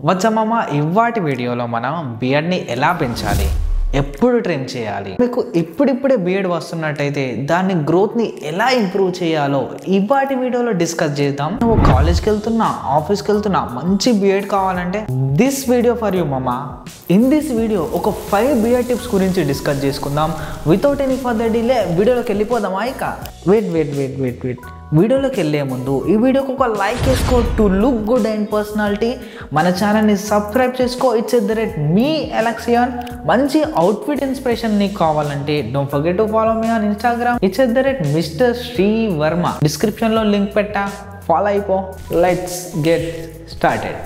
వచ్చామమ్మ ఇవాటి వీడియోలో మనం బియర్డ్ని ఎలా పెంచాలి, ఎప్పుడు ట్రిమ్ చేయాలి, మీకు ఇప్పుడిప్పుడే బియర్డ్ వస్తున్నట్టయితే దాని గ్రోత్ని ఎలా ఇంప్రూవ్ చేయాలో ఇవాటి వీడియోలో డిస్కస్ చేద్దాం. నువ్వు కాలేజ్కి వెళ్తున్నా, ఆఫీస్కి వెళ్తున్నా, మంచి బియర్డ్ కావాలంటే దిస్ వీడియో ఫర్ యూ మమ్మ. ఇన్ దిస్ వీడియో ఒక 5 బియర్డ్ టిప్స్ గురించి డిస్కస్ చేసుకుందాం. వితౌట్ ఎనీ ఫర్దర్ డిలే వీడియోలోకి వెళ్ళిపోదామా? ఇక వెయిట్ వీడియోలోకి వెళ్ళే ముందు ఈ వీడియోకి ఒక లైక్ చేసుకో to look good and personality. మన ఛానల్ని సబ్స్క్రైబ్ చేసుకో. It's at the rate me Alexion. మంచి అవుట్ఫిట్ ఇన్స్పిరేషన్ నీకు కావాలంటే don't forget to follow me on Instagram. It's at the rate mister Shri Varma. డిస్క్రిప్షన్లో లింక్ పెట్టా, ఫాలో అయిపో. Let's get started.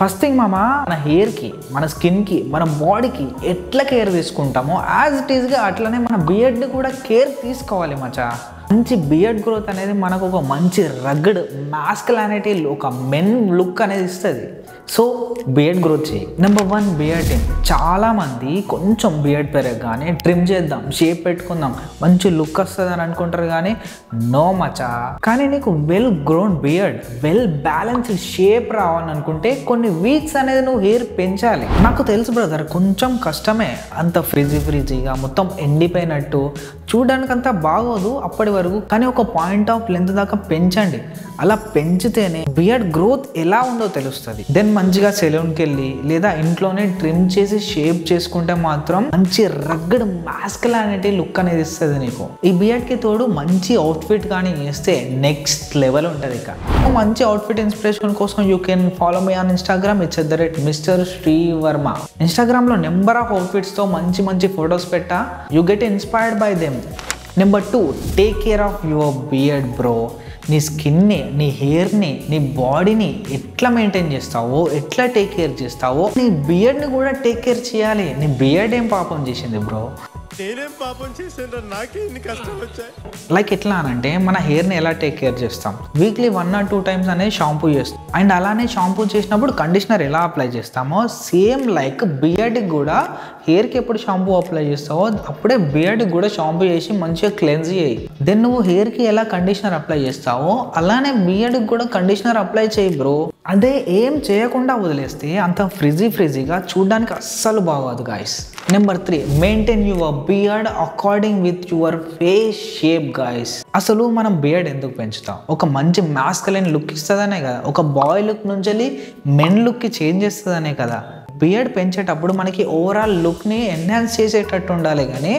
First thing మామ, మన హెయిర్కి, మన స్కిన్కి, మన బాడీకి ఎట్లా కేర్ తీసుకుంటామో యాజ్ ఇట్ ఈస్గా అట్లనే మన బియర్డ్ని కూడా కేర్ తీసుకోవాలి మచా. మంచి బియర్డ్ గ్రోత్ అనేది మనకు ఒక మంచి రగ్డ్ మాస్కులానిటీ, ఒక మెన్ లుక్ అనేది ఇస్తుంది. సో బియర్డ్ గ్రోత్ చేయి. Number 1 beard trim. చాలామంది కొంచెం బియర్డ్ పెరగగానే ట్రిమ్ చేద్దాం, షేప్ పెట్టుకుందాం, మంచి లుక్ వస్తుంది అని అనుకుంటారు. కానీ నో మచా. కానీ నీకు well grown beard, well balanced shape రావాలని అనుకుంటే కొన్ని వీక్స్ అనేది నువ్వు హెయిర్ పెంచాలి. నాకు తెలుసు బ్రదర్, కొంచెం కష్టమే. అంత ఫ్రిజీగా మొత్తం ఎండిపోయినట్టు చూడడానికి అంతా బాగోదు అప్పటి వరకు. కానీ ఒక పాయింట్ ఆఫ్ లెంత్ దాకా పెంచండి. అలా పెంచితేనే బియర్డ్ గ్రోత్ ఎలా ఉందో తెలుస్తుంది. దెన్ మంచిగా సెలూన్కి వెళ్ళి లేదా ఇంట్లోనే ట్రిమ్ చేసి షేప్ చేసుకుంటే మాత్రం మంచి రగ్గడ్ మాస్కులానిటీ లుక్ అనేది ఇస్తుంది నీకు. ఈ బియర్డ్ కి తోడు మంచి అవుట్ఫిట్ కానీ వేస్తే నెక్స్ట్ లెవెల్ ఉంటుంది. ఇక మంచి అవుట్ఫిట్ ఇన్స్పిరేషన్ కోసం you can follow me on Instagram. It's at the rate mister Shri Varma. Instagram లో నెంబర్ ఆఫ్ అవుట్ఫిట్స్ తో మంచి ఫొటోస్ పెట్టా. You get inspired by them. Number 2, take care of your beard bro. నీ స్కిన్ని, నీ హెయిర్ని, నీ బాడీని ఎట్లా మెయింటైన్ చేస్తావో, ఎట్లా టేక్ కేర్ చేస్తావో నీ బియర్డ్ని కూడా టేక్ కేర్ చేయాలి. నీ బియర్డ్ ఏం పాపం చేసింది బ్రో? నేనేం పాపం చేశాను, నాకే ఇన్ని కష్టం వచ్చాయి. లైక్ ఎట్లా అనంటే, మన హెయిర్ని ఎలా టేక్ కేర్ చేస్తాం? వీక్లీ 1 or 2 times అనేది షాంపూ చేస్తాం. అండ్ అలానే షాంపూ చేసినప్పుడు కండిషనర్ ఎలా అప్లై చేస్తామో సేమ్ లైక్ బియర్డ్కి కూడా హెయిర్కి ఎప్పుడు షాంపూ అప్లై చేస్తావో అప్పుడే బియర్డ్కి కూడా షాంపూ చేసి మంచిగా క్లెన్స్ చేయి. దెన్ నువ్వు హెయిర్కి ఎలా కండిషనర్ అప్లై చేస్తావో అలానే బియర్డ్కి కూడా కండిషనర్ అప్లై చేయి బ్రో. అదే ఏం చేయకుండా వదిలేస్తే అంత ఫ్రిజీగా చూడడానికి అస్సలు బాగోదు guys. Number 3, maintain your beard according with your face shape guys. అసలు మనం బియర్డ్ ఎందుకు పెంచుతాం? ఒక మంచి మాస్కులైన్ లుక్ ఇస్తుందనే కదా. ఒక బాయ్ లుక్ నుంచి మెన్ లుక్కి చేంజ్ చేస్తుందనే కదా. బియర్డ్ పెంచేటప్పుడు మనకి ఓవరాల్ లుక్ని ఎన్హాన్స్ చేసేటట్టు ఉండాలి, కానీ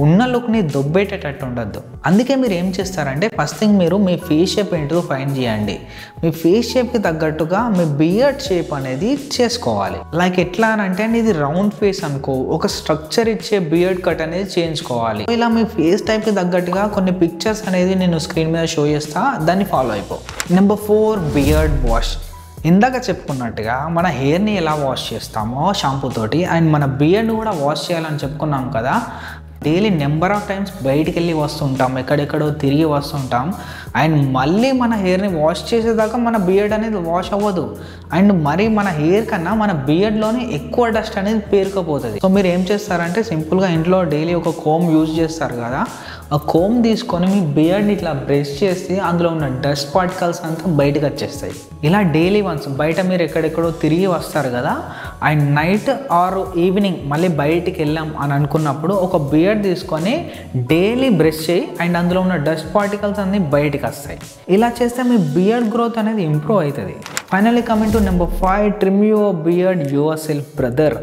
ఉన్న లుక్ని దొబ్బేటట్టు ఉండద్దు. అందుకే మీరు ఏం చేస్తారంటే, ఫస్ట్ థింగ్ మీరు మీ ఫేస్ షేప్ ఏంటో ఫైండ్ చేయండి. మీ ఫేస్ షేప్కి తగ్గట్టుగా మీ బియర్డ్ షేప్ అనేది చేసుకోవాలి. లైక్ ఎట్లా అని అంటే, ఇది రౌండ్ ఫేస్ అనుకో, ఒక స్ట్రక్చర్ ఇచ్చే బియర్డ్ కట్ అనేది చేయించుకోవాలి. ఇలా మీ ఫేస్ టైప్కి తగ్గట్టుగా కొన్ని పిక్చర్స్ అనేది నేను స్క్రీన్ మీద షో చేస్తా, దాన్ని ఫాలో అయిపో. Number 4, beard wash. ఇందాక చెప్పుకున్నట్టుగా మన హెయిర్ని ఎలా వాష్ చేస్తామో షాంపూ తోటి, అండ్ మన బియర్డ్ని కూడా వాష్ చేయాలని చెప్పుకున్నాం కదా. డైలీ నెంబర్ ఆఫ్ టైమ్స్ బయటికి వెళ్ళి వస్తుంటాం, ఎక్కడెక్కడో తిరిగి వస్తుంటాం. అండ్ మళ్ళీ మన హెయిర్ని వాష్ చేసేదాకా మన బియర్డ్ అనేది వాష్ అవ్వదు. అండ్ మరి మన హెయిర్ కన్నా మన బియర్డ్లోనే ఎక్కువ డస్ట్ అనేది పేరుకుపోతుంది. సో మీరు ఏం చేస్తారంటే, సింపుల్గా ఇంట్లో డైలీ ఒక కోమ్ యూజ్ చేస్తారు కదా, ఆ కోమ్ తీసుకొని మీ బియర్డ్ని ఇట్లా బ్రష్ చేసి అందులో ఉన్న డస్ట్ పార్టికల్స్ అంతా బయటకు వచ్చేస్తాయి. ఇలా డైలీ వన్స్ బయట మీరు ఎక్కడెక్కడో తిరిగి వస్తారు కదా, అండ్ నైట్ ఆర్ ఈవినింగ్ మళ్ళీ బయటికి వెళ్ళాం అని అనుకున్నప్పుడు ఒక బియర్డ్ తీసుకొని డైలీ బ్రష్ చేయి, అండ్ అందులో ఉన్న డస్ట్ పార్టికల్స్ అన్నీ బయటకు వస్తాయి. ఇలా చేస్తే మీ బియర్డ్ గ్రోత్ అనేది ఇంప్రూవ్ అవుతుంది. Finally coming to number 5, trim your beard your self brother.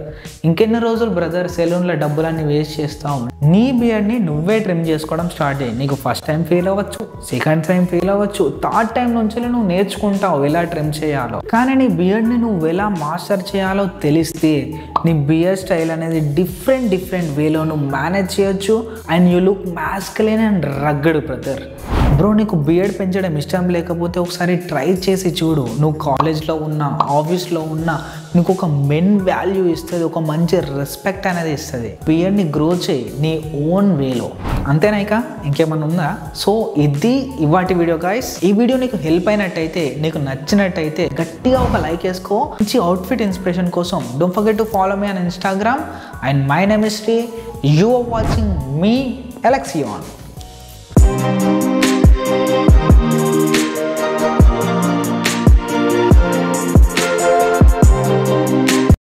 ఇంకెన్ని రోజులు బ్రదర్ సెలూన్లో డబ్బులన్నీ వేస్ట్ చేస్తావు? నీ బియర్డ్ని నువ్వే ట్రిమ్ చేసుకోవడం స్టార్ట్ చేయి. నీకు ఫస్ట్ టైం ఫెయిల్ అవ్వచ్చు, సెకండ్ టైం ఫెయిల్ అవ్వచ్చు, థర్డ్ టైం నుంచి నువ్వు నేర్చుకుంటావు ఎలా ట్రిమ్ చేయాలో. కానీ నీ బియర్డ్ని నువ్వు ఎలా మాస్టర్ చేయాలో తెలిస్తే నీ బియర్డ్ స్టైల్ అనేది డిఫరెంట్ వేలో నువ్వు మేనేజ్ చేయొచ్చు. And you look masculine and rugged brother. Bro నీకు బియర్డ్ పెంచడం ఇష్టం లేకపోతే ఒకసారి ట్రై చేసి చూడు. నువ్వు కాలేజ్లో ఉన్నా, ఆఫీస్లో ఉన్నా, నీకు ఒక మెన్ వాల్యూ ఇస్తుంది, ఒక మంచి రెస్పెక్ట్ అనేది ఇస్తుంది. బియర్డ్ని గ్రో చేయి నీ ఓన్ వేలో. అంతేనా? ఇక ఇంకేమన్నా ఉందా? సో ఇది ఇవాటి వీడియో గైస్. ఈ వీడియో నీకు హెల్ప్ అయినట్టయితే, నీకు నచ్చినట్టయితే గట్టిగా ఒక లైక్ వేసుకో. మంచి అవుట్ఫిట్ ఇన్స్పిరేషన్ కోసం don't forget to follow me on Instagram. And my name is Shri. You are watching me Alexion.